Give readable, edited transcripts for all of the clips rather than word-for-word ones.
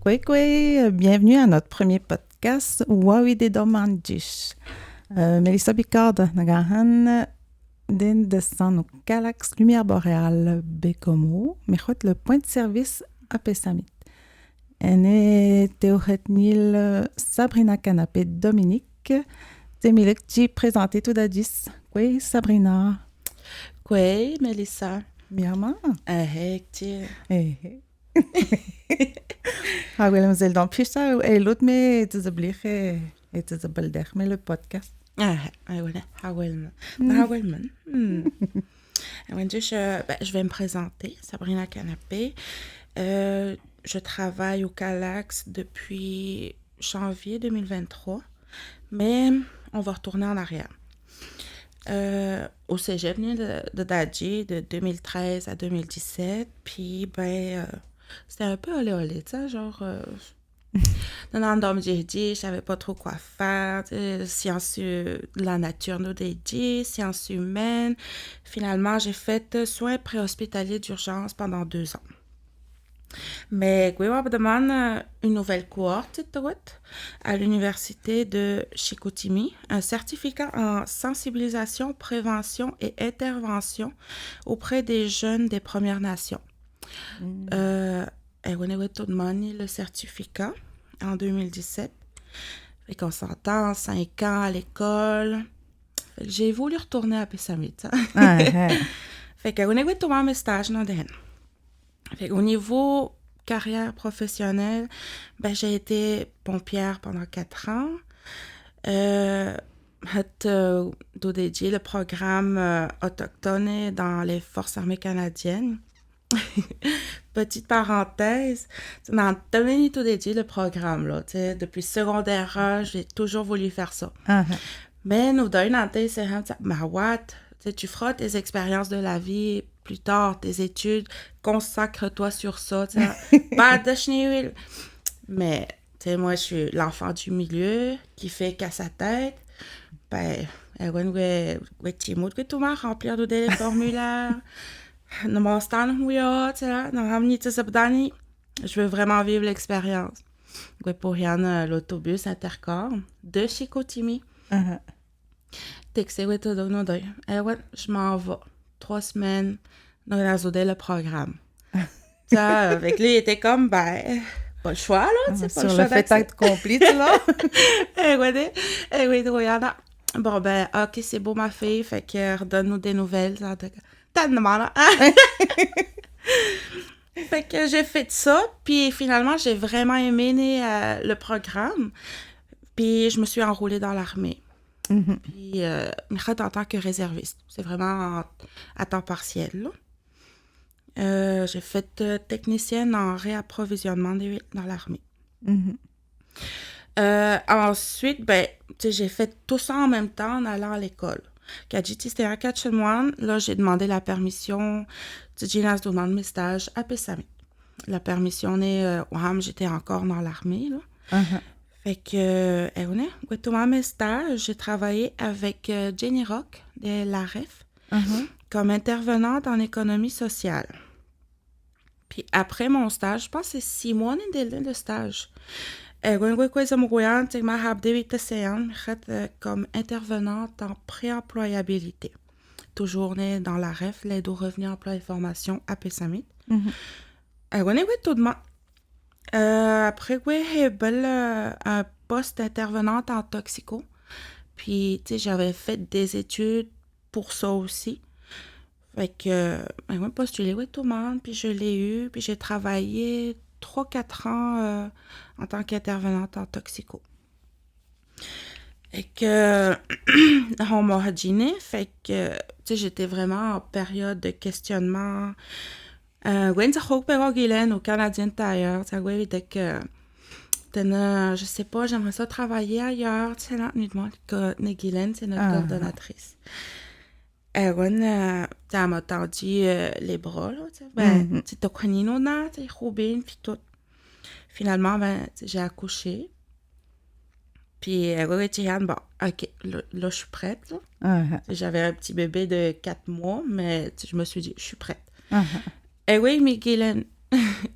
Bienvenue à notre premier podcast Wawi de Domandjish. Melissa Bicard, Nagahan, den descend au Galax Lumière Boréale Bécomo, Mechot le point de service à Pessamit. Ene Théoretnil Sabrina Canapé Dominique, Temilik Ji présenté tout d'adis. Oui, Sabrina. Oui, Melissa. Miama. Tiens. Hawel mzel dan pista l'autre mais tu oublies et tu oublies mais le podcast. Hawelman. Je vais me présenter, Sabrina Canapé. Je travaille au Calax depuis janvier 2023, mais on va retourner en arrière. Au cégep de Dadji de 2013 à 2017, puis c'était un peu olé, tu sais, genre dans le je savais pas trop quoi faire, sciences de la nature nous dédiées, sciences humaines. Finalement, j'ai fait soins préhospitaliers d'urgence pendant 2 ans. Mais je demande une nouvelle cohorte à l'université de Chicoutimi, un certificat en sensibilisation, prévention et intervention auprès des jeunes des Premières Nations. Et on a demandé le certificat en 2017. Fait qu'on s'entend 5 ans à l'école. J'ai voulu retourner à Pessamit. Fait qu'on a demandé mes stages dans des. Au niveau carrière professionnelle, j'ai été pompière pendant 4 ans. J'ai dédié le programme autochtone dans les Forces armées canadiennes. Petite parenthèse, dans tout dédié le programme, là, depuis secondaire 1, j'ai toujours voulu faire ça. Mais nous donnons c'est tu feras tes expériences de la vie plus tard, tes études, consacre-toi sur ça. Pas de chenille. Mais moi, je suis l'enfant du milieu qui fait qu'à sa tête. Remplir des formulaires. Je veux vraiment vivre l'expérience. Pour rien, l'autobus intercorps de Chicoutimi. Je m'en vais 3 semaines dans le programme. Avec lui, il était comme, pas le choix, là. Sur le fait d'être complet, là. Bon, ok, c'est beau, ma fille, fait que redonne-nous des nouvelles. Fait que j'ai fait ça, puis finalement, j'ai vraiment aimé le programme. Puis je me suis enrôlée dans l'armée. Puis, en tant que réserviste. C'est vraiment à temps partiel, là. J'ai fait technicienne en réapprovisionnement dans l'armée. Ensuite, j'ai fait tout ça en même temps en allant à l'école. Quand j'étais à Katchelmoine, là, j'ai demandé la permission. J'ai demandé mes stages à Pessamit. La permission j'étais encore dans l'armée, là. Fait que, mes stages, j'ai travaillé avec Jenny Rock de l'AREF comme intervenante en économie sociale. Puis après mon stage, je pense que c'est 6 mois de stage. Comme intervenante en préemployabilité. Toujours dans l'AREF, l'aide au revenu, emploi et formation à Pessamit. Après, un poste d'intervenante en toxico. Puis, j'avais fait des études pour ça aussi. Fait que, j'ai postulé tout le monde, puis je l'ai eu. Puis j'ai travaillé 3-4 ans en tant qu'intervenante en toxico. Et que, on m'a dîné, fait que, j'étais vraiment en période de questionnement. Au Canadien Tire, je sais pas, j'aimerais ça travailler ailleurs, Guylaine, c'est notre coordonnatrice. Elle m'a tendu les bras, là, t'as connu nos noms, Robin, puis tout. Finalement, j'ai accouché. Puis, ok, là, je suis prête, là. J'avais un petit bébé de 4 mois, mais je me suis dit, je suis prête. Et oui, mais Guylaine,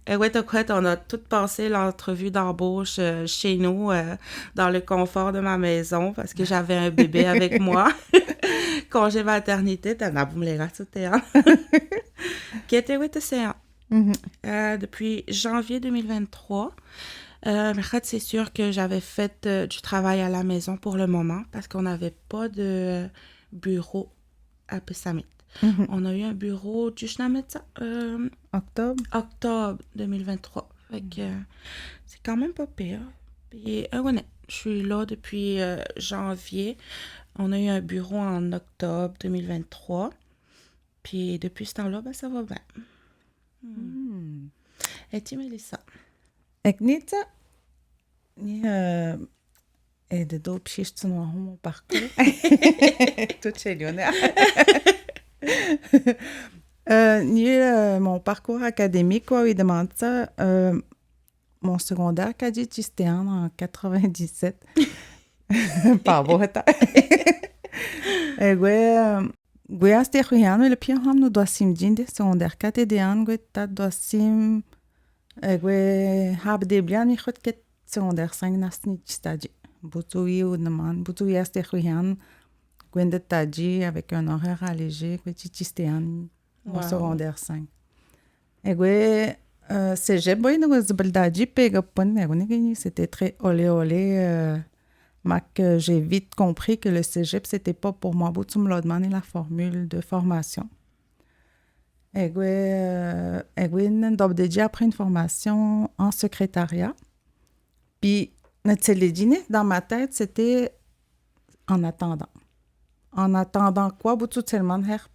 Ouais, t'as quoi? On a tout passé l'entrevue d'embauche chez nous, dans le confort de ma maison, parce que j'avais un bébé avec moi. Congé maternité, t'en as boum les rats, hein. Qui était, ouais, depuis janvier 2023. Mais c'est sûr que j'avais fait du travail à la maison pour le moment, parce qu'on n'avait pas de bureau à Pessamit. On a eu un bureau du octobre 2023. Fait que c'est quand même pas pire. Puis, ouais, je suis là depuis janvier. On a eu un bureau en octobre 2023. Puis depuis ce temps-là, ben, ça va bien. Et tu, Mélissa? Eknita, ni de do pshishtu no mon parcours. Tout chez Lionel. Mon parcours académique, quoi, il demande ça. Mon secondaire, c'était en 97. Pas beau, Gwe aste khuyano le pia ham no dosim jinde secondaire KTDan gwe ta dosim gwe hab de blian mi khot ket secondaire 5 nasni stadi butui ou naman butui aste khuyan gwe de tadji avec un horaire allégé gwe chistean au secondaire 5 et gwe cégep boy no zbaldaji pega pon c'était très olé Mac, j'ai vite compris que le cégep, c'était pas pour moi. Tu me l'as demandé la formule de formation. Et j'ai appris une formation en secrétariat. Puis, dans ma tête, c'était en attendant. En attendant quoi?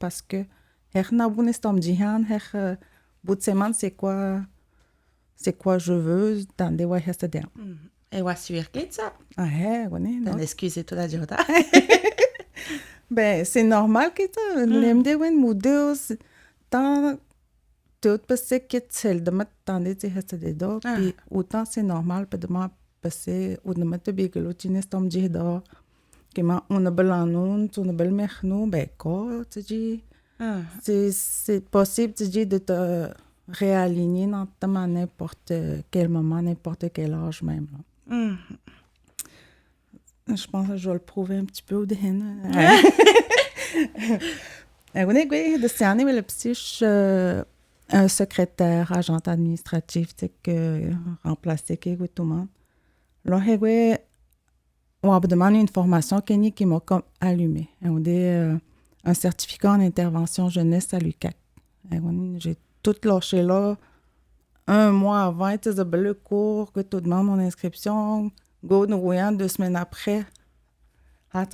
Parce que c'est quoi je veux dans des Et ouais, sûr que ça. Ah, ouais, excusez toute la journée. Ben, c'est normal que ça. L'MD, ouais, moudéos, tant, tout passé que c'est de mettre dans des dos, puis autant c'est normal, puis de moi, passer, ou de mettre des bigolos, tu n'es pas dit d'or, que ma, on a belanou, on a bel mernou, ben, quoi, tu dis, c'est possible, tu dis, de te réaligner dans ta n'importe quel moment, n'importe quel âge même, là. Je pense que je vais le prouver un petit peu au dehors. On est de cette année, mais le psych, un secrétaire, agent administratif, tu sais, remplacé tout le monde. Là, on a demandé une formation qui m'a comme allumé. On a un certificat en intervention jeunesse à l'UQAC. J'ai tout lâché là. Un mois avant, tu sais, le cours, que tu demandes mon inscription. Go Nouyan, 2 semaines après. Ben,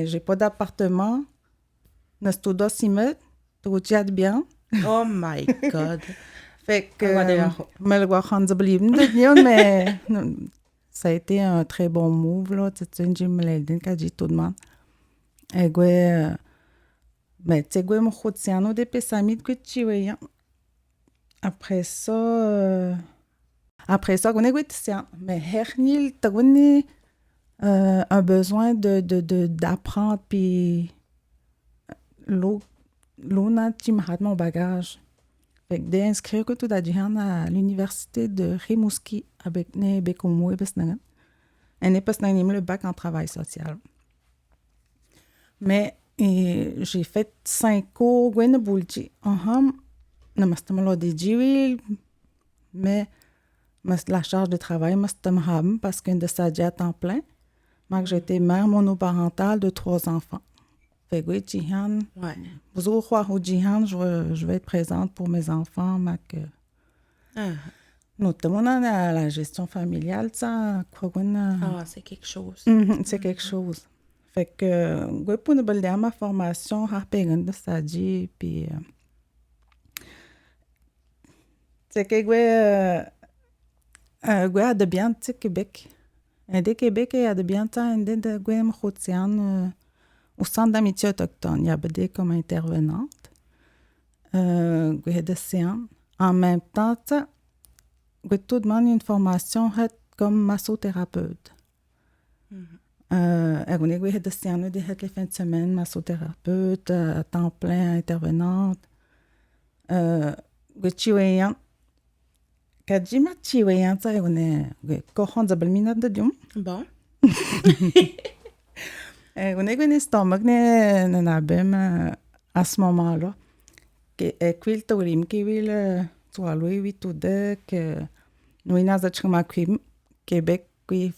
j'ai pas d'appartement. Nastudo Simet, tu tiens bien. Oh my God. Fait que, mais ça a été un très bon move, là. Tu sais, j'ai me l'ai quand j'ai tout le monde. Et ben, tu sais, mon khoutiano de Pessamit, que tu vois. Après ça, on est mais hernil, tu as un besoin d'apprendre, puis l'eau n'a pas mon bagage. Fait que d'inscrire que tout à l'université de Rimouski avec ne Bekomo et Besnagan. Et ne pas le bac en travail social. Mais j'ai fait 5 cours, Gwen Boulji. Mais la charge de travail parce que de ça à temps plein. Moi, j'étais mère monoparentale de 3 enfants. Fait que Jihan, je vais être présente pour mes enfants. Notamment dans la gestion familiale, ça, c'est quelque chose. C'est quelque chose. Fait que, pour nous balder ma formation, de ça dit, puis c'est que de bien tu Québec. Et de Québec, il y a de bien temps, de au centre d'amitié autochtone. Il y a BD comme intervenante. En même temps, tout demande une formation comme massothérapeute. On est les fins de semaine, massothérapeute, à temps plein, intervenante. كاتجيما تشيويان تاي وني كوخون زبل مينا ديوم Bon. وني كوني ستومك نعبم à ce moment-là كويل توريم كويل توالوي وي تودك نوينا زاتشكما كويم Québec كوي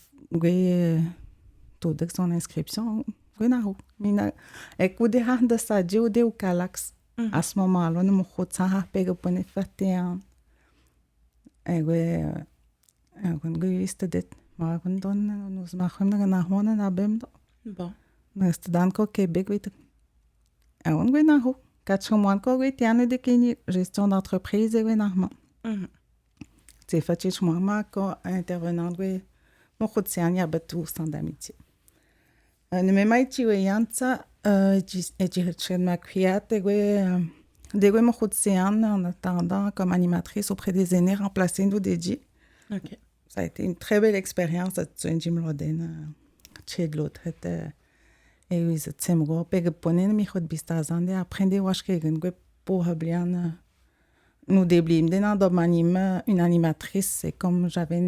تودك son inscription كويناهو مينا كودي هاندا ساجي ودي وكالاكس à ce moment-là نمو خود ساها بيغو بوني فتيان كون استدت ما كون دون نوز ما خمنا ناهونا نابم Bon. نستدان كو Québec ويت كويناهو كاتشومان كو ويت يانو دي كيني gestion d'entreprise ويناهما c'est fait chez moi quand intervenant oui mon coup de séance il y a tout sans d'amitié ne me mai tu es yanta et tu ma cuillette des mon coup de séance en attendant comme animatrice auprès des aînés remplacer nous dédiés. OK. Ça a été une très belle expérience de Jim Loden chez de l'autre et oui c'est moi pega ponen mi khod bistazan de apprendre wash kegen go pour bien nous déblim une animatrice c'est comme j'avais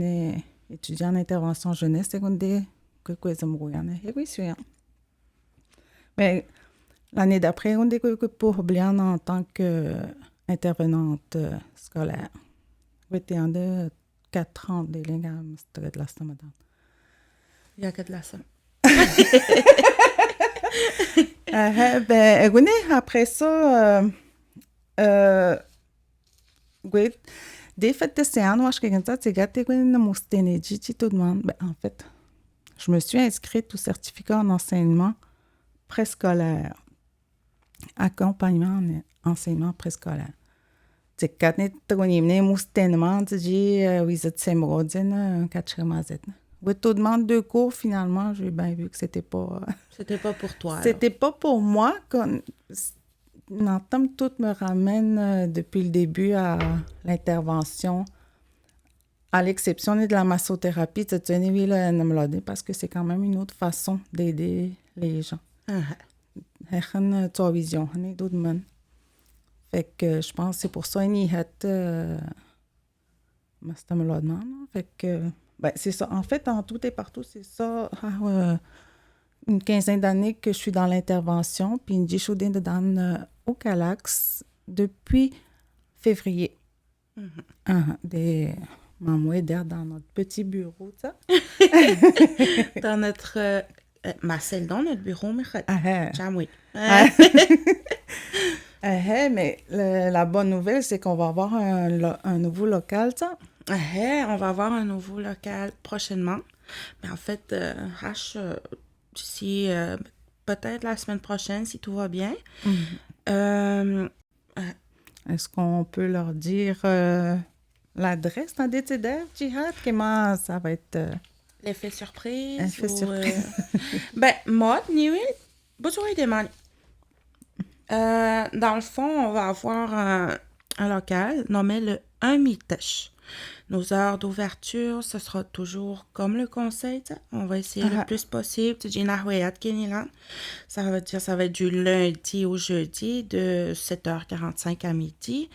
étudié en intervention jeunesse secondaire que et oui c'est mais l'année d'après on dit que pour bien en tant que intervenante scolaire j'étais en de 4 ans de l'ingam de la semaine Il y a que de la ça. ben après ça oui, des fêtes de séance, moi, je suis en fait, je me suis inscrite au certificat en enseignement préscolaire. Accompagnement en enseignement préscolaire. C'est quand on est moustanement, oui, c'est oui, tout demande 2 cours, finalement, j'ai bien vu que c'était pas... C'était pas pour toi. C'était pas pour moi. L'entame tout me ramène depuis le début à l'intervention, à l'exception de la massothérapie, parce que c'est quand même une autre façon d'aider les gens. Vision, fait que je pense que c'est pour ça qu'il y a fait que ben, c'est ça. En fait, en tout et partout, c'est ça. Une quinzaine d'années que je suis dans l'intervention, puis une dichoudine dans au Calax depuis février. Des mamouets d'air dans notre petit bureau, ça. Dans notre... Marcel, dans notre bureau, mais... oui. Mais la bonne nouvelle, c'est qu'on va avoir un nouveau local, ça. On va avoir un nouveau local prochainement. Mais en fait, d'ici peut-être la semaine prochaine, si tout va bien. Est-ce qu'on peut leur dire l'adresse dans Décideur, Jihad? Comment ça va être? L'effet surprise? Effet surprise. Moi, Niwil, besoin de man. Dans le fond, on va avoir un local nommé le 1 Mitesh. Nos heures d'ouverture, ce sera toujours comme le conseil. On va essayer le plus possible. Ça veut dire ça va être du lundi au jeudi de 7h45 à midi.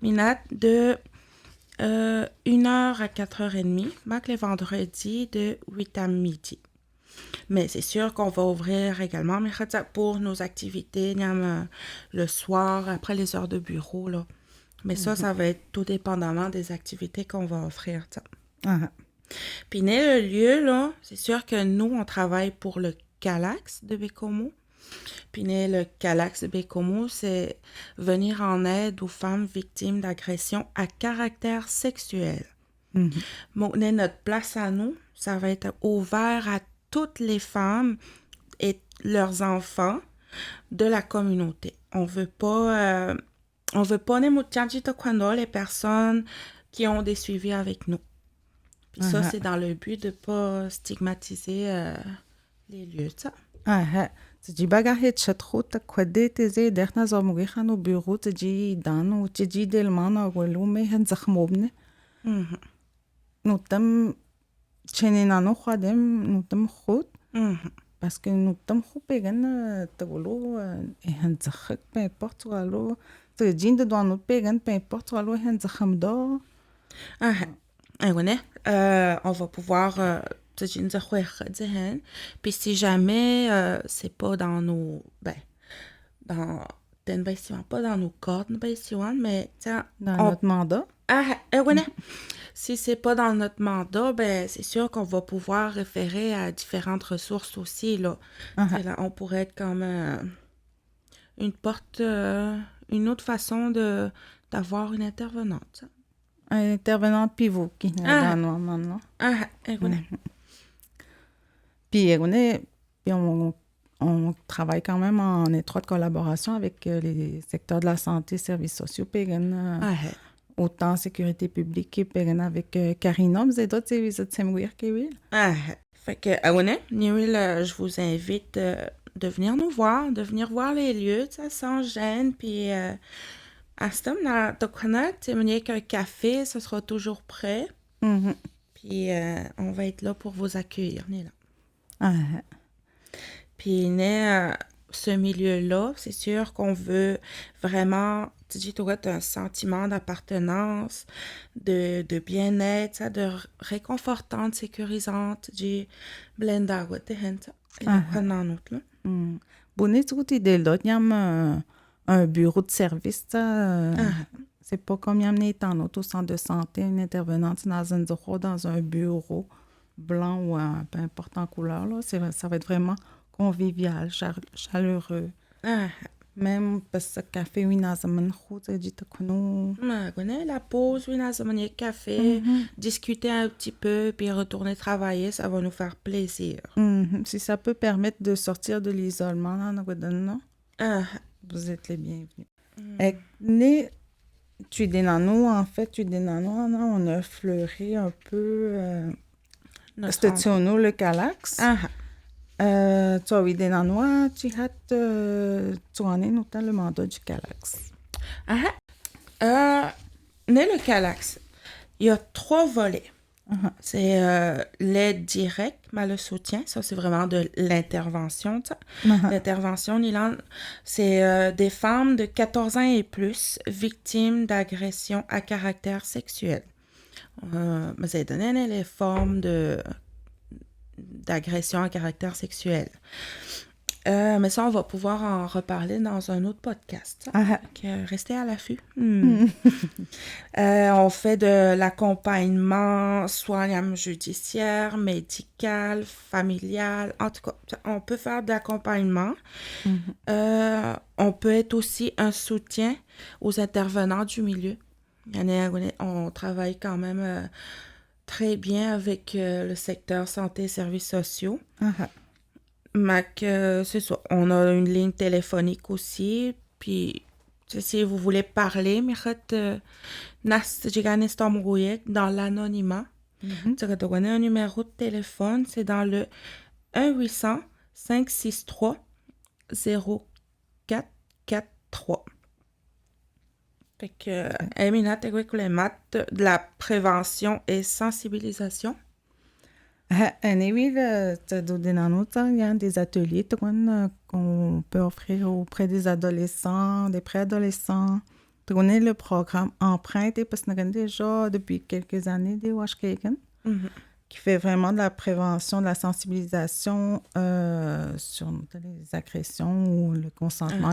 Minat de 1h à 4h30. Mac les vendredis de 8 à midi. Mais c'est sûr qu'on va ouvrir également pour nos activités le soir, après les heures de bureau, là. Mais ça va être tout dépendamment des activités qu'on va offrir. Puis, le lieu, là, c'est sûr que nous, on travaille pour le Calax de Bécomo. Puis, le Calax de Bécomo, c'est venir en aide aux femmes victimes d'agressions à caractère sexuel. Notre place à nous, ça va être ouvert à toutes les femmes et leurs enfants de la communauté. On veut pas les personnes qui ont des suivis avec nous. Puis ça, c'est dans le but de ne pas stigmatiser les lieux. تجي بقى هيت شتخوت كودي تزي دخنا زومغي خانو بيرو تجي دانو تجي دل مانا ولومي هن زخموبني نوتم تشينينا نو خادم نوتم خوت parce que نوتم خو بيغن تقولو هن زخك peu importe والو تجين دوانو بيغن peu importe والو هن زخم دو On va pouvoir puis si jamais c'est pas dans nos dans pas dans nos cordes mais Dans notre mandat. Si c'est pas dans notre mandat, c'est sûr qu'on va pouvoir référer à différentes ressources aussi là. Là on pourrait être comme une porte une autre façon d'avoir une intervenante. Une intervenante pivot qui est dans nous maintenant. Puis on travaille quand même en étroite collaboration avec les secteurs de la santé, services sociaux, autant sécurité publique et avec Karina, vous êtes d'autres services de Semouir, Kevin? Fait que, je vous invite de venir nous voir, de venir voir les lieux, sans gêne, puis à ce temps-là, qu'un café, ce sera toujours prêt. Puis on va être là pour vous accueillir, là. Puis, ce milieu-là, c'est sûr qu'on veut vraiment, tu as un sentiment d'appartenance, de bien-être, de réconfortante, sécurisante, de blenda, Bonnet, tu idée là, il y a un bureau de service, c'est pas comme il y a un autre au centre de santé, une intervenante dans un bureau blanc ou peu importe en couleur, là, ça va être vraiment convivial, chaleureux. Même parce que le café, oui, dans la pause, oui, dans un café, discuter un petit peu, puis retourner travailler, ça va nous faire plaisir. Si ça peut permettre de sortir de l'isolement, vous êtes les bienvenus. Tu es des nanos, en fait, on a fleuré un peu le Calax. Tu as des nanois, tu en es notamment le mandat du Calax. Le Calax, il y a 3 volets. C'est l'aide directe, le soutien, ça c'est vraiment de l'intervention. L'intervention, c'est des femmes de 14 ans et plus victimes d'agressions à caractère sexuel. Vous avez donné les formes d'agression à caractère sexuel. Mais ça, on va pouvoir en reparler dans un autre podcast. Restez à l'affût. On fait de l'accompagnement soignant judiciaire, médical, familial. En tout cas, on peut faire de l'accompagnement. On peut être aussi un soutien aux intervenants du milieu. On travaille quand même très bien avec le secteur santé et services sociaux. C'est ça. On a une ligne téléphonique aussi. Puis, si vous voulez parler, dans l'anonymat. Tu as donné un numéro de téléphone. C'est dans le 1-800-563-0443. Fait que, Emina, t'es quoi les maths de la prévention et sensibilisation? Il y a des ateliers qu'on peut offrir auprès des adolescents, des préadolescents. Tu connais le programme Empreinte, parce qu'on a déjà depuis quelques années des Washkaken, qui fait vraiment de la prévention, de la sensibilisation sur les agressions ou le consentement.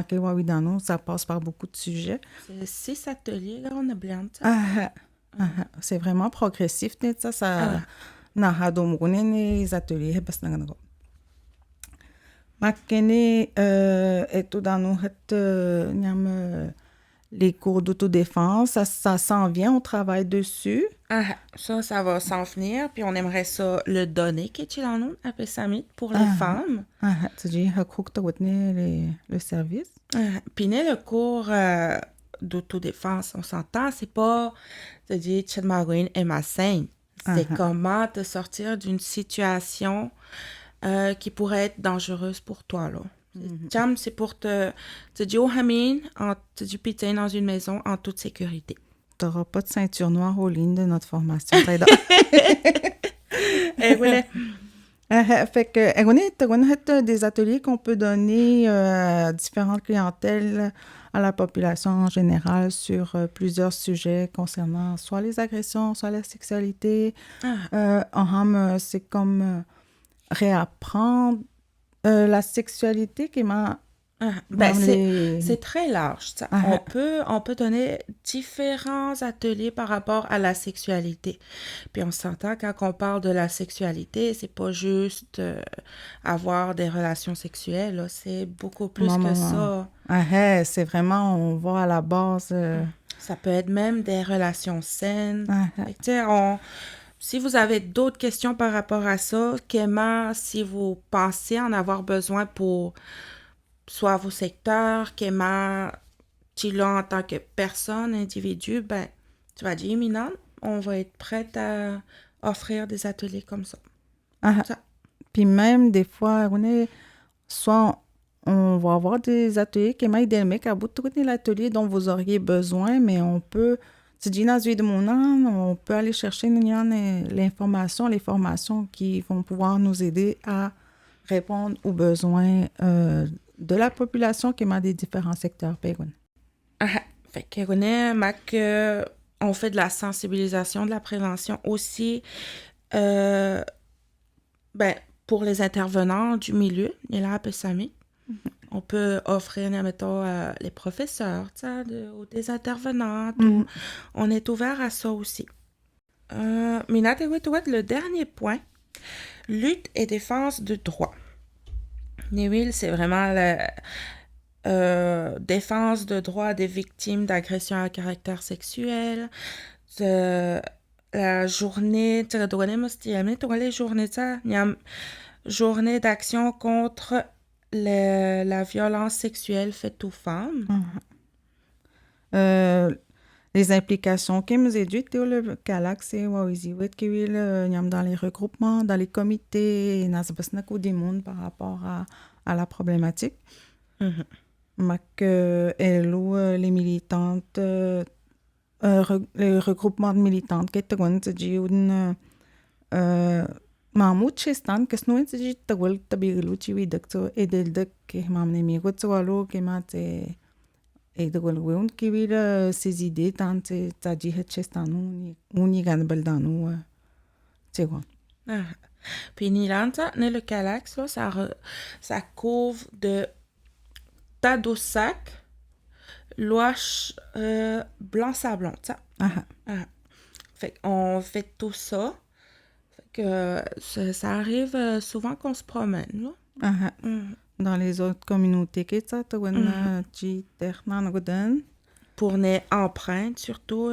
Ça passe par beaucoup de sujets. C'est 6 ateliers, là, on a bien. C'est vraiment progressif, ça. Les ateliers les cours d'autodéfense, ça s'en vient, on travaille dessus. Ça va s'en venir, puis on aimerait ça le donner, pour les femmes. Tu dis, le service. Puis le cours d'autodéfense, on s'entend, c'est pas, tu dis, Tchadmarine est ma sainte. C'est comment te sortir d'une situation qui pourrait être dangereuse pour toi, là. C'est pour te dire, te dire pitié dans une maison en toute sécurité. Tu n'auras pas de ceinture noire aux lignes de notre formation. Fait que, on a des ateliers qu'on peut donner à différentes clientèles, à la population en général, sur plusieurs sujets concernant soit les agressions, soit la sexualité. Ah, C'est comme réapprendre la sexualité qui m'a... ben même les... c'est très large, ça. Ah, On peut donner différents ateliers par rapport à la sexualité. Puis on s'entend quand on parle de la sexualité, c'est pas juste avoir des relations sexuelles, là. C'est beaucoup plus que maman. ça. C'est vraiment, on va à la base. Ça peut être même des relations saines. Ah, Fait que, tu sais, si vous avez d'autres questions par rapport à ça, comment, si vous pensez en avoir besoin pour soit vos secteurs, comment tu l'as en tant que personne, individu, ben, tu vas dire, Mina, on va être prête à offrir des ateliers comme ça. ah. Ça. Puis même des fois, soit on va avoir des ateliers qui m'aident à bout de l'atelier dont vous auriez besoin, mais on peut, tu dis dans de mon âme, on peut aller chercher l'information, les formations qui vont pouvoir nous aider à répondre aux besoins de la population qui m'a des différents secteurs. Pégoun. Fait que René, Mac, on fait de la sensibilisation, de la prévention aussi. Euh, ben, pour les intervenants du milieu, il y a la Sami. On peut offrir, mettons, les professeurs, tu sais, ou des intervenantes. On est ouvert à ça aussi. Minate le dernier point, lutte et défense de droit. Niwil, c'est vraiment la défense de droits des victimes d'agressions à caractère sexuel. La journée, journée d'action contre la violence sexuelle faite aux femmes. Les implications qui nous éduquent, le Calax et Wawiziwet, qui est dans les regroupements, dans les comités, dans des mondes par rapport à la problématique. Les militantes, le regroupement de militantes, qui est Mahmoud Chestan, que nous avons tawal tabiru chiwi dakto edel dak ke mamne mi gotwalo ke mate et de Golweun qui vit ses idées tant que t'as dit Chestanu ni gan beldanu c'est quoi. Puis Nilanta, le Calax, là, ça couvre de Tadoussac, Loache, Blanc Sablon, ça. Fait qu'on fait tout ça. Fait que ça arrive souvent qu'on se promène, là. Dans les autres communautés que ça te pour les empreintes, surtout,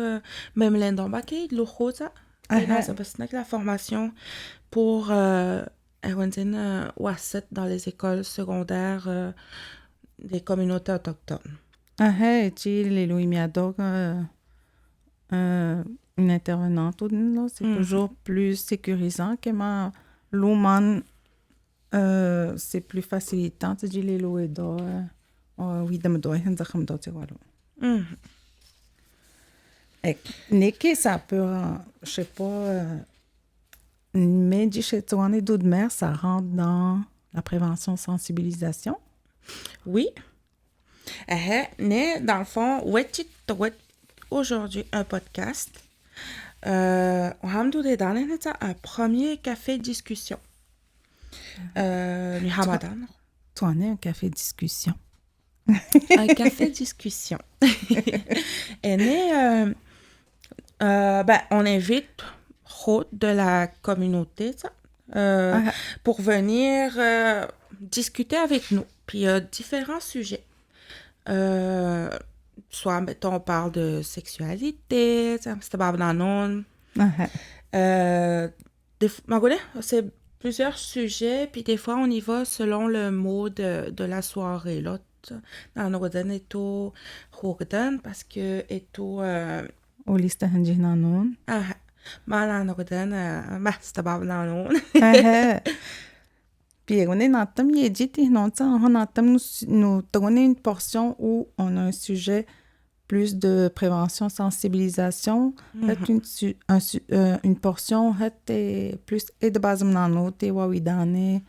même l'endombaki, le rosa, la formation pour dans les écoles secondaires des communautés autochtones. Les Louis Miadog, une intervenante, c'est toujours plus sécurisant que ma Louman. C'est plus facilitant, tu dis les lots et d'or. Oui, de me doy, un zacham d'or, tu vois. Et Niki, ça peut, je sais pas, mais dis chez toi, on est d'eau de mer, ça rentre dans la prévention sensibilisation. Oui. Mais dans le fond, aujourd'hui un podcast. On va me donner un premier café discussion. Toi, on est un café discussion. Un café discussion. Et on invite de la communauté pour venir discuter avec nous. Puis il y a différents sujets. Soit, mettons, on parle de sexualité, c'est pas c'est plusieurs sujets, puis des fois, on y va selon le mot de la soirée, là. Dans Norden et tout, parce que et tout... Au liste de nanon. Mal Norden, c'est pas nanon. Puis on est dans le thème, on a une portion où on a un sujet plus de prévention, sensibilisation, une portion est plus et de base maintenant, t'es wawidane,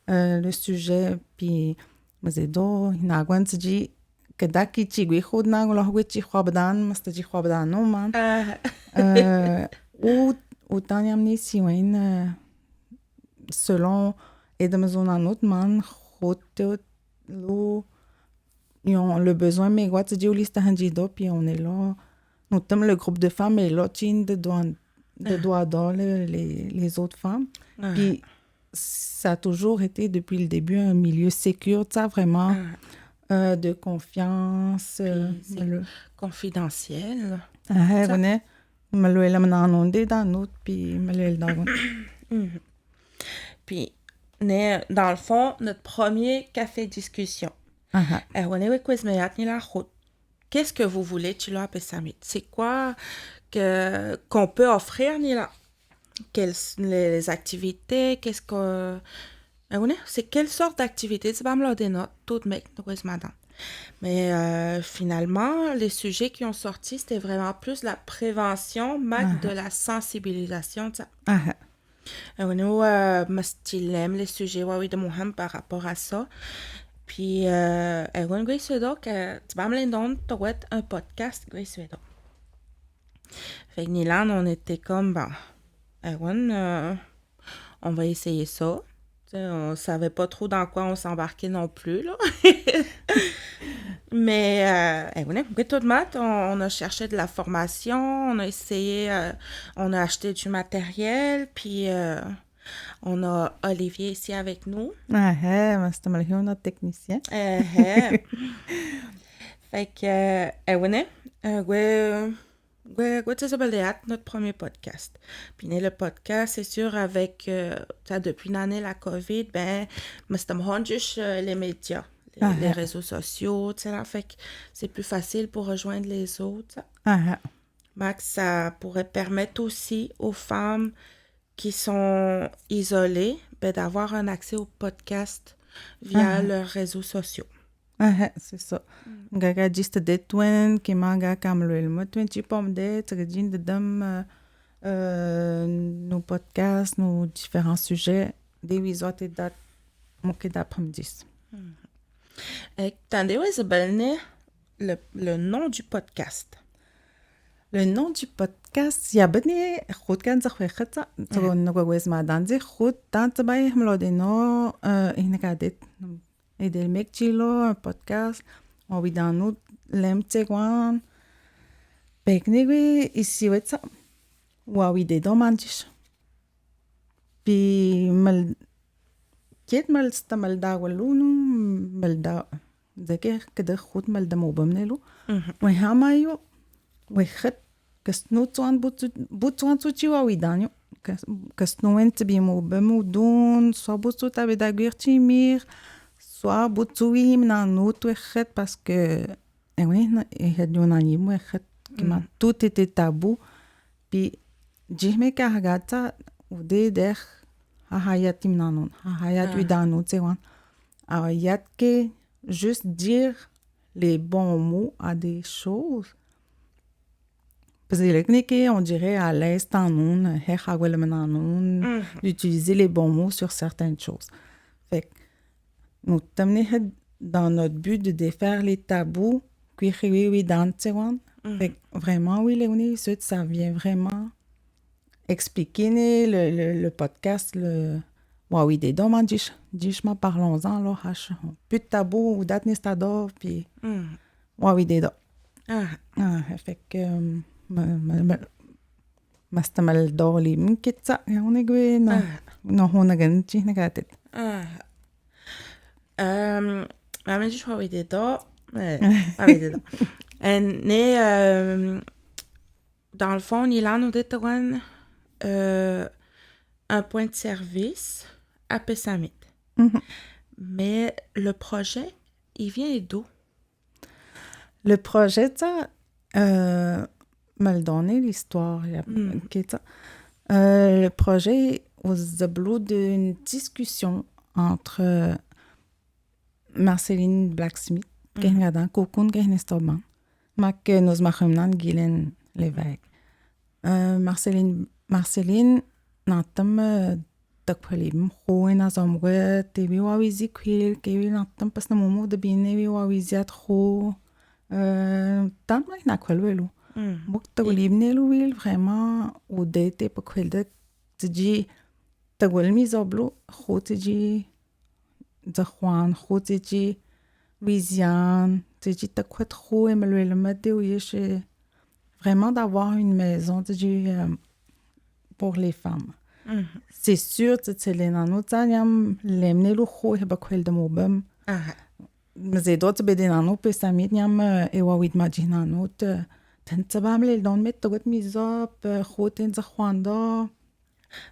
le sujet, puis mazedo, inagwan tji, que daki chigui khod na ngolo hwichi khwabdan, mastaji khwabdan no man. Ou tanyamni siwen, selon edamazonanot man, khote lo, ils ont le besoin, mais quoi, tu dis, puis on est là. Nous sommes le groupe de femmes et là, de doigts d'or, les autres femmes. Puis ça a toujours été, depuis le début, un milieu sécure, ça, vraiment, de confiance. Confidentiel. Puis, dans le fond, notre premier café discussion. Qu'est-ce que vous voulez, Chilo Apesamit? C'est quoi qu'on peut offrir, Nila? Quelles les activités? Qu'est-ce que... C'est quelle sorte d'activité? C'est pas me des notes, tout mec, madame. Mais finalement, les sujets qui ont sorti, c'était vraiment plus la prévention, de la sensibilisation. Nous, aime les sujets de Mohamed par rapport à ça. Puis, tu vas me donner un podcast, Fait que Nilan, on était comme, on va essayer ça. On savait pas trop dans quoi on s'embarquait non plus, là. Mais, tout de maths, on a cherché de la formation, on a essayé, on a acheté du matériel, puis on a Olivier ici avec nous. Mais c'était notre technicien. Fait que, notre premier podcast. Puis le podcast, c'est sûr, avec, depuis l'année la COVID, c'était juste les médias, les réseaux sociaux, fait que c'est plus facile pour rejoindre les autres. Max, ça pourrait permettre aussi aux femmes qui sont isolées d'avoir un accès au podcast via leurs réseaux sociaux. C'est ça. Gaga juste des twins qui manga comme le twin tu pomme de trajin de dame nos podcasts, nos différents sujets des visots et dat moqué d'après-midi. Attendez, le nom du podcast. Le nom du podcast, il y a bani khutkan zakhwekhatsa tsogonogwes madanzi khut tantsbay mlodeno inakadet et del mekchilo un podcast on vit dans nous lemtsegwan pekniwi ici wetsa wawi de domandish pi mal ket mal stamal dawalunu malda zeker kede khut mal damo bamnelu wa hamayo وخت كسنو توان بوتوان توتي واويدانيو كسنو انت بيمو بمودون سوا بوتو تابي داغير تيمير سوا بوتوي من نوت وخت باسكو oui هديوناني وخت كما tout était tabou puis جيمي كارغاتا ودي دخ هايات منانون هايات ويدانو تيوان هايات كي juste dire les bons mots à des choses. Parce que on dirait à l'instant d'utiliser les bons mots sur certaines choses. Fait que nous sommes dans notre but de défaire les tabous. Fait que vraiment, oui, Léonie, ça vient vraiment expliquer le podcast, oui, des demandes, dis-moi, parlons-en, là, plus de tabous, ou d'atnestador, puis, oui, des fait que, مستعمل دولي ممكن تسا يعني قوي نهونا جنتي نقاتل ما مش هو ده dans le fond il a nous dit un point de service à Pessamit. Mais le projet il vient d'où? Le projet ça me donner l'histoire. Le projet aux ablots d'une discussion entre Marceline Blacksmith, qui est dans Cocoon, qui est Mac nos machemnan Guylaine Lévesque. Marceline natam takpalibm khoen azomre tebi wawizi kwil kewi natam pas na momo de bine wi wawiziat kho tam na kwelwelu. Bok taglibne lu wil vraiment ou dete pa kwelde tji tagwel mi zoblo kho tji Juan kho tji Louisiane tji takwet kho emelwel mate ou yeche vraiment d'avoir une maison pour les femmes. C'est sûr que les nanotaniam lemne lu kho heba kwel de mobam. Mais d'autres bedenano pesamit niam ewawid majinanot ten tabam le don met togot misop kho ten zakhwanda.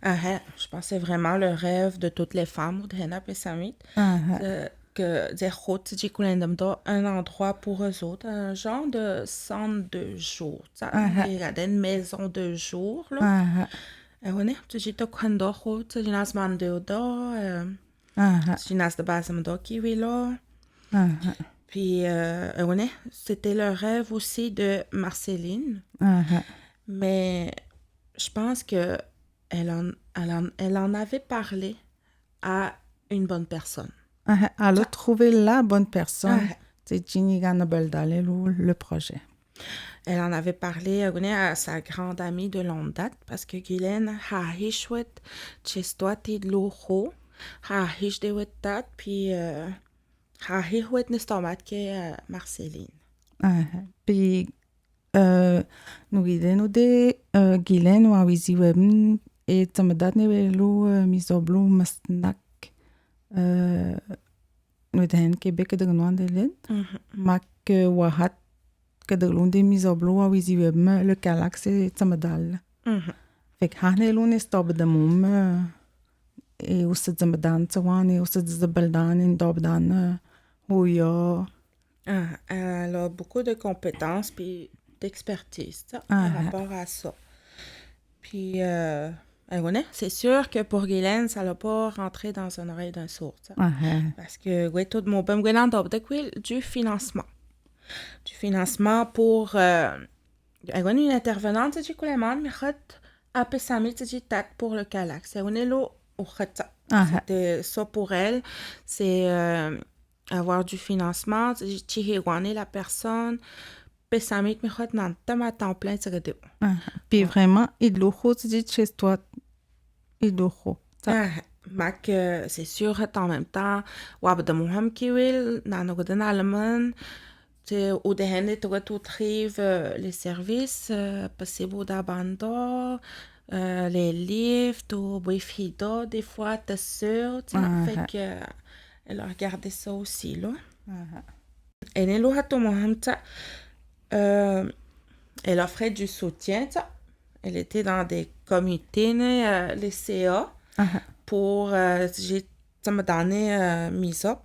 Je pense que c'est vraiment le rêve de toutes les femmes de Hena Pessamit. Que des routes un endroit pour eux autres, un genre de centre de jour. Il y a une maison de jour. On est, tu dis, tu as route, tu as mandé tu as de base qui est là. Puis, on est, c'était le rêve aussi de Marceline. Mais je pense que elle en avait parlé à une bonne personne. Elle a trouvé la bonne personne. C'est Ginny Ganabaldale, le projet. Elle en avait parlé à sa grande amie de longue date parce que Guylaine a hishwet chestoati de l'eau, a hish de wetat, puis a hishwet nestomat que Marceline. Puis, nous guidons de Guylaine ou à Wiziwebn et tamadat nevelu misoblu mastnak. ودهن كيبك دغنوان دلين ماك واحد كدغلون دي ميزوبلو ويزي ويبما لو كالاكسي تمدال فيك هاني لون استوب دموم اي وسط زمدان تواني وسط زبلدان دوبدان هويا. Elle a beaucoup de compétences puis d'expertise par rapport à ça. Puis c'est sûr que pour Guylaine, ça l'a pas rentré dans une oreille d'un sourd. Parce que tout le monde a du financement. Du financement pour une intervenante du Kouleman, mais a Pessamit pour le Calax. C'était ça pour elle. C'est avoir du financement, tirer la personne. Pessamit mais nan tama temps plein de puis vraiment il lo khot dit chez toi il lo khot mac c'est sûr en même temps wab de moham kiwil nan godan allemand ou de hende tu trive les services possible d'abandon les lifts ou wifi des fois ta sœur fait que elle a regardé ça aussi là et ne lo hato moham elle offrait du soutien. Elle était dans des comités, les CA, pour me donner mise up.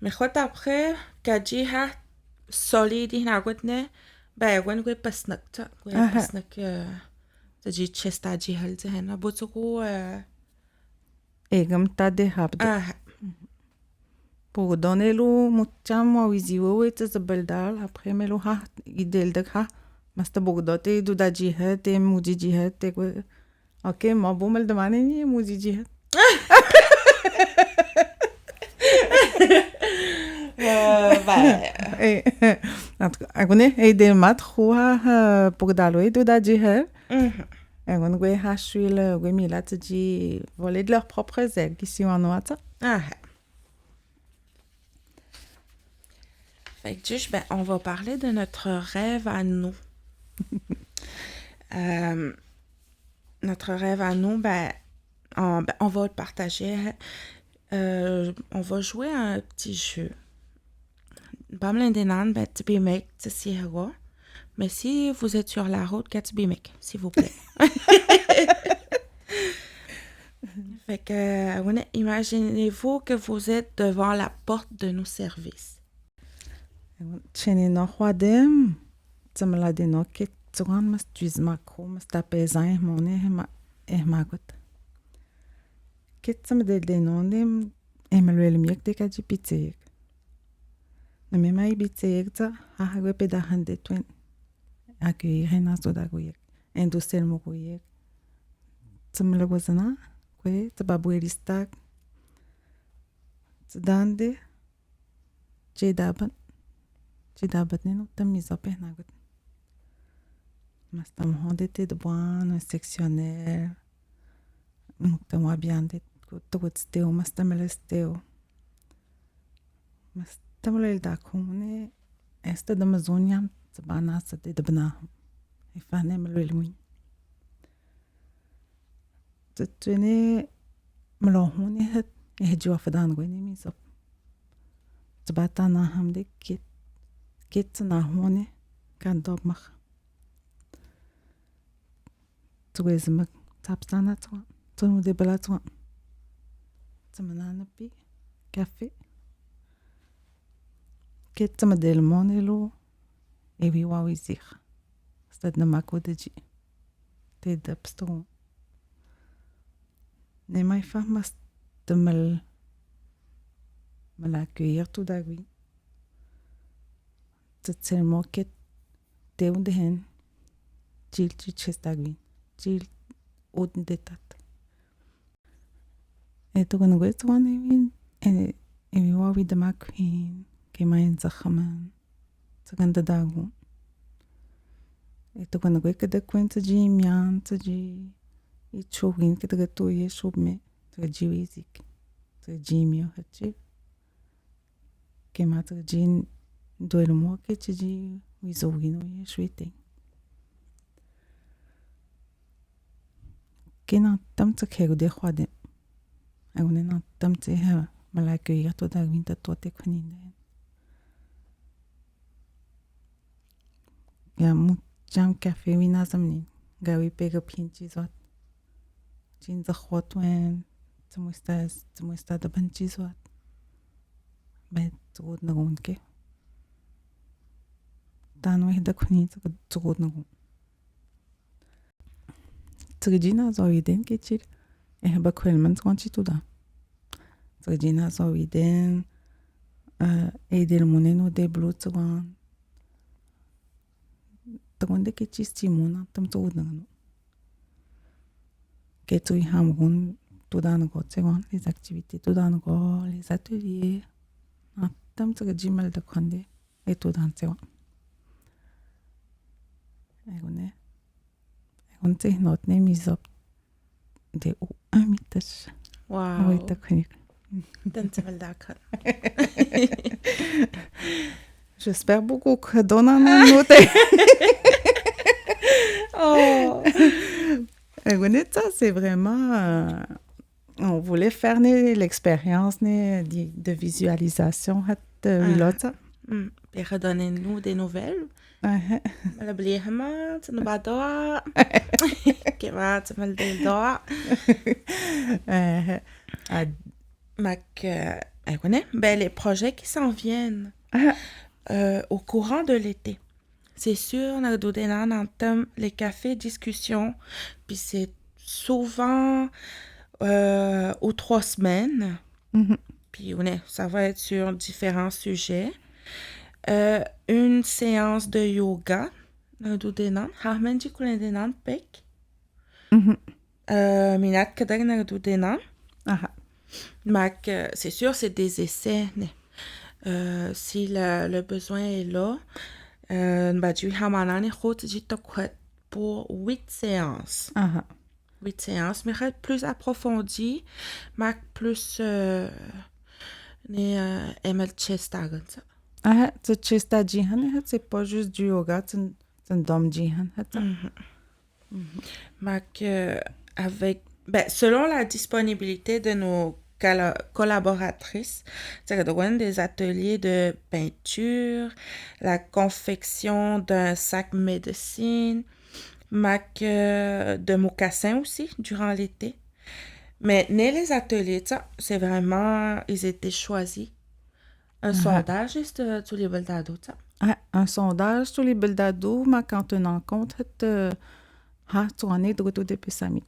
Mais quand après, quand j'ai solide, il y a un pasnak, j'ai chesta jihal, j'ai beaucoup. Et comme t'as des habits. Pour donner le mucham wa wiziwo et zabaldal après melo ha idel de ha masta bogdote du da jihad et muji jihad te ok ma bomel de mane ni muji jihad en tout cas agone et des mat khoa pour dalo du da jihad on gwe ha shuil gwe milat ji voler de leurs propres ailes qui si on ça. Fait que, on va parler de notre rêve à nous. Notre rêve à nous, on va le partager. On va jouer à un petit jeu. Mais si vous êtes sur la route, s'il vous plaît. Fait que, imaginez-vous que vous êtes devant la porte de nos services. Chene no khwadem tsamla de no ke tsugan mas tuizma ko mas tapezan mone magot ke tsam de no nem emelwel miek de ka jipitek Mais mai bitseegta hahague pedahan de twin accueillir nas do dagoyek industriel mogoyek tsamlagwazana kwe tsababuelistak tsidande jedabat neno tamisope nagot mas tam hondete de boan un sectionnaire tam wabiande togotsteo mas tamelesteo mas tamlel dakone esta de Amazonian tsabana sate de bna ifane melwelwin tsene mlohone het ehjo fadan goine misop tsbata na hamde kit na hone kan dobmach tswezmak tapstana tsonu de balatwa tsamanana pi café kit tsamadel monelo evi wawizir stad na makodeji te dapsto ne mai famas mal accueillir tout d'agui tsel moket te undehen jil chestagui jil detat eto kan gwetwan evi wawi de maquin ke mai zakhaman tsagan da dagu eto kan gwek de kwent ji mian ji ichogin ke de to ye shobme to jiwizik to jimio hachi ke mat jin doelmo ke ji wizogino ye shwete kena tam tsakego de khwade agune tam tse ha malake yato da winta to te khaninde ya mu jam café wina zamni gawi pega pinchi zot jin za khotwen tmuista da banchi zot bet zod na gonke dan wehda khni zod na gon tsgina zoiden kechir ba kwelman twanchi tuda tsgina zoiden edel moneno de blutwan tagonde kechi stimona tam zod na no ketui hamgun tudan go tsegon les activités tudan go les ateliers tam tsgimal de khande et tudan tsegon egone onte not ne misop de amitas Wow. oui taknik Den tsavel dakon. j'espère beaucoup que donna note Oh. egone ça c'est vraiment on voulait faire l'expérience de visualisation vilota Et redonnez-nous des nouvelles. Mal blihma, tnabada. Kema tmal delda. Mac, les projets qui s'en viennent au courant de l'été. C'est sûr, on entame les cafés discussions, puis c'est souvent aux 3 semaines. Puis ça va être sur différents sujets. Une séance de yoga, Harmenji kulendenan pek. Minat kadag nagdudenan. Mac, c'est sûr, c'est des essais. Si le besoin est là, pour 8 séances. 8 séances, mais plus approfondies, Mac plus ML Chestagan. Chesta jihan, c'est pas juste du yoga, c'est un dom jihan. Mac, selon la disponibilité de nos collaboratrices, c'est des ateliers de peinture, la confection d'un sac médecine, Mac de mocassins aussi durant l'été. Mais les ateliers, ça, c'est vraiment, ils étaient choisis. Un sondage sur les beldado, ça. Un sondage sur les beldado, mais quand on en compte, tu en es de retour depuis Samit.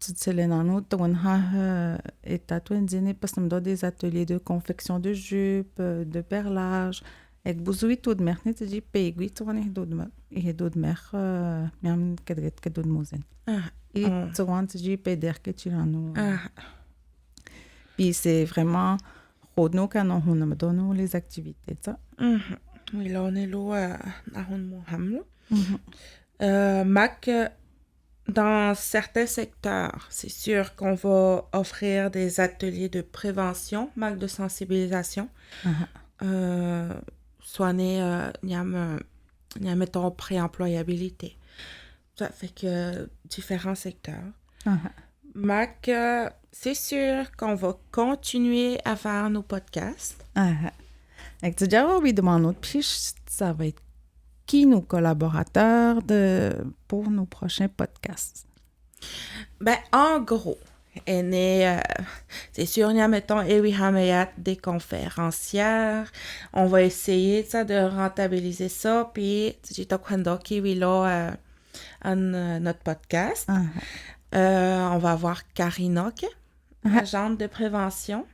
c'est les nanos, on a et tatoué parce que des ateliers de confection de jupes, de perlage. Et que vous avez tout de mer, tu dis payé, tu vois, et d'autres mer, même que d'autres mousines. Et tu vois, tu dis payé que tu as nous. Puis c'est vraiment, nous quand on me donne les activités, ça. Oui, là on est là à Moham. Mac, dans certains secteurs, c'est sûr qu'on va offrir des ateliers de prévention, Mac de sensibilisation. Soit il y a mettons préemployabilité. Ça fait que différents secteurs. Mac, c'est sûr qu'on va continuer à faire nos podcasts. Et tu dis, oui, demande puis ça va être qui nos collaborateurs pour nos prochains podcasts? Ben, en gros, c'est sûr, il y a, mettons, Ewi Hamayat, des conférencières. On va essayer ça, de rentabiliser ça. Puis, j'ai Tokwando Kiwi là, notre podcast. On va avoir Karina, agente de prévention.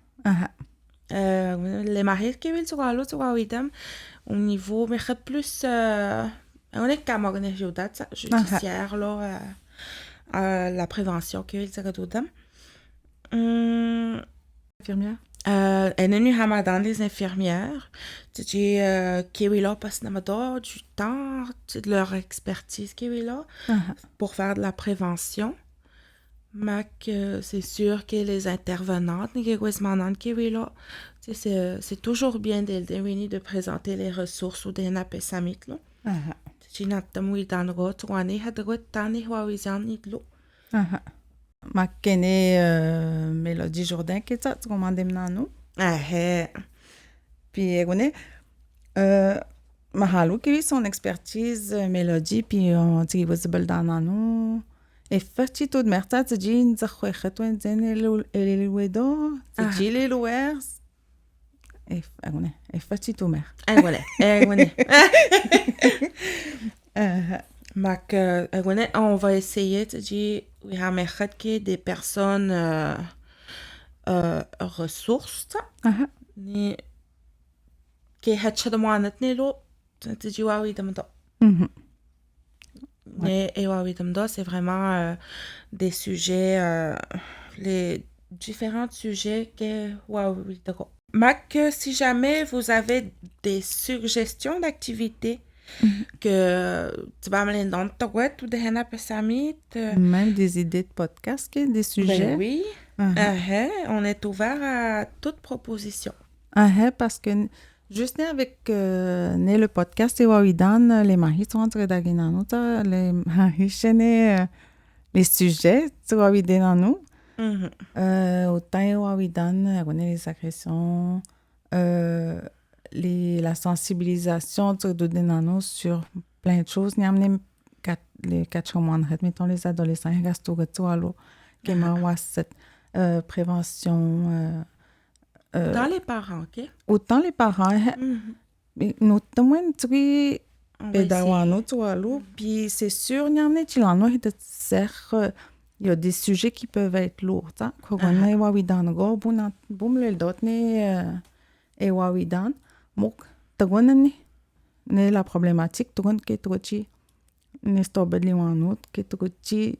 Les maris qui veulent sur l'autre, sur l'autre, au niveau, mais plus, on est comme judiciaire, là, la prévention qui veut dire tout Infirmière? Elle est venue Hamadan, les infirmières. Tu dis, qui est là, parce que nous du temps, de leur expertise qui est là, pour faire de la prévention. Mac, c'est sûr que les intervenantes, c'est toujours bien de présenter les ressources ou des napesamit. Ma Mélodie Jourdain qui est tu commandes nous. Puis Mahalou qui son expertise Mélodie puis on dit visible dans nous. Et fait tout de merta tu dis nous khwetwen zen les wedo tu dis les louers et fait tout mer. Mac, on va essayer de dire oui, qu'il des personnes ressources. Ni qui hatcha de moi net ni lo, tu dis oui c'est vraiment des sujets, les différents sujets que Mac, si jamais vous avez des suggestions d'activités que tu vas me les donner ou des même des idées de podcast, des sujets. Ben oui. On est ouvert à toute proposition. Parce que juste avec le podcast et Wawidan, les maris sont entre d'aginanouta, les maris chaînent les sujets, tu Wawidan nous. Autant Wawidan, on les agressions, la sensibilisation de Denano sur plein de choses. Nous avons les 4 mois, mettons les adolescents, qui m'ont cette prévention. Autant les parents, ok? Autant les parents. Nous avons des pédagogues, puis c'est sûr, il y a des sujets qui peuvent être lourds. Quand on est wawidan, boum le dot et wawidan, mok tagonani ne la problématique tagon que trochi ne stobedli wanut que trochi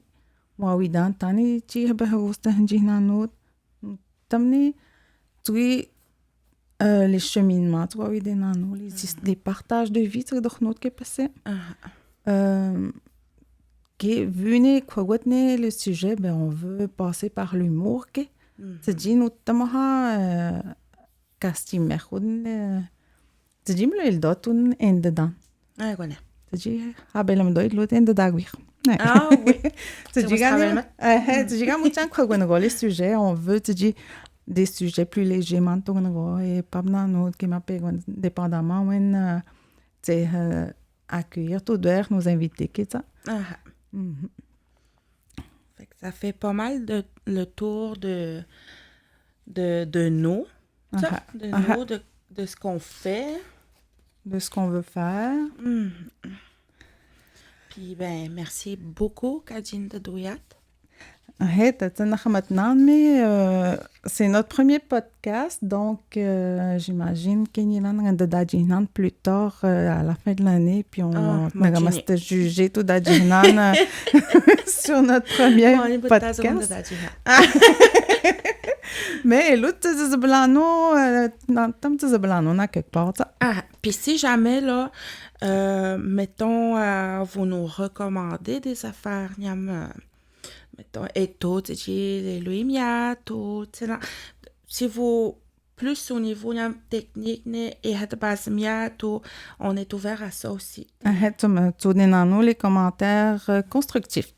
wawidan tani chi behosta jinanut tamni tu les cheminements wawidan les partages de vie sur d'autres notes qui passent que vu que le sujet ben on veut passer par l'humour que c'est dit nous tamaha Castimer tu dis me le dot un en dedans tu dis habelem doit l'autre en dedans oui tu dis muchan quoi les sujets on veut tu dis des sujets plus légers maintenant et pas non qui m'appelle dépendamment when c'est accueillir tout d'air nos invités qui ça ça fait pas mal le tour de nous. De ce qu'on fait. De ce qu'on veut faire. Puis, ben, merci beaucoup, Kadjin de Douyat. mais c'est notre premier podcast, donc j'imagine qu'il y en a de plus tard à la fin de l'année, puis on va te juger tout d'Ajinan sur notre premier podcast. Mais l'autre, c'est Blano, on a quelque part. Puis si jamais, là, mettons, vous nous recommandez des affaires, mettons, Eto, les Louis Miato, si vous, plus au niveau technique, et base Miato, on est ouvert à ça aussi. Tu donnes les commentaires constructifs.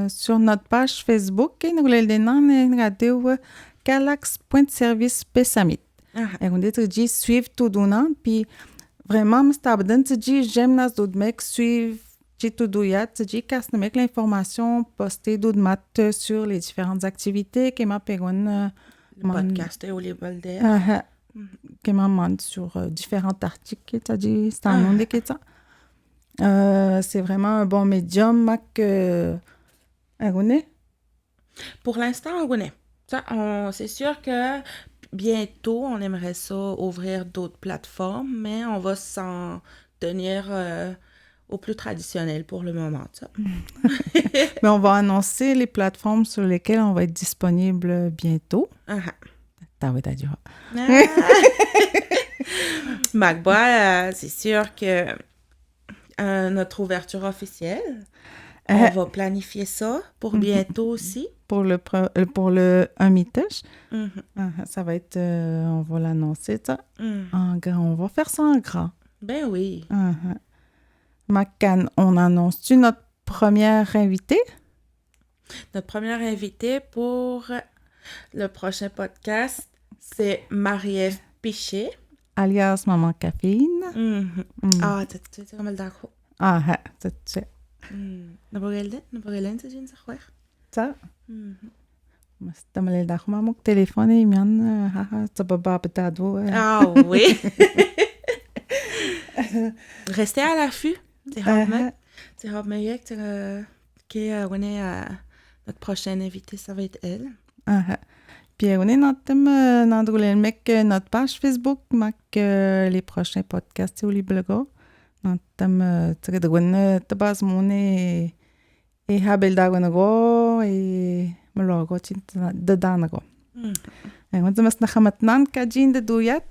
Sur notre page Facebook, nous avons Calax.service Pessamit. Et on dit suivre tout donnant, puis vraiment, j'aime nas d'autres suivre tout doyat, l'information postée d'autres sur les différentes activités que m'a le podcast ou les baldes. Que m'a demandé sur différents articles, c'est un nom de ça. C'est vraiment un bon médium que pour l'instant, on connaît. C'est sûr que bientôt, on aimerait ça ouvrir d'autres plateformes, mais on va s'en tenir au plus traditionnel pour le moment. Mais on va annoncer les plateformes sur lesquelles on va être disponible bientôt. Magbois, c'est sûr que notre ouverture officielle, on va planifier ça pour bientôt aussi. Pour le Amitage, ça va être, on va l'annoncer, ça, en grand. On va faire ça en grand. Ben oui. Macan, on annonce-tu notre première invitée? Notre première invitée pour le prochain podcast, c'est Marie-Ève Piché. Alias Maman Caféine. Tu sais comment le d'accord. Tu Naborelen, c'est une affaire. Ça? Mas malil da ako mamok téléphone et mian sa baba petado. Oui. Restez à l'affût. C'est Robmeyek qui est notre prochaine invitée, ça va être elle. Puis on est notre page Facebook, les prochains podcasts au Liblogo. Notre tabas mone et habel dagonago et malogo de danago. Et on se mas nakamatnan kajin de duyat.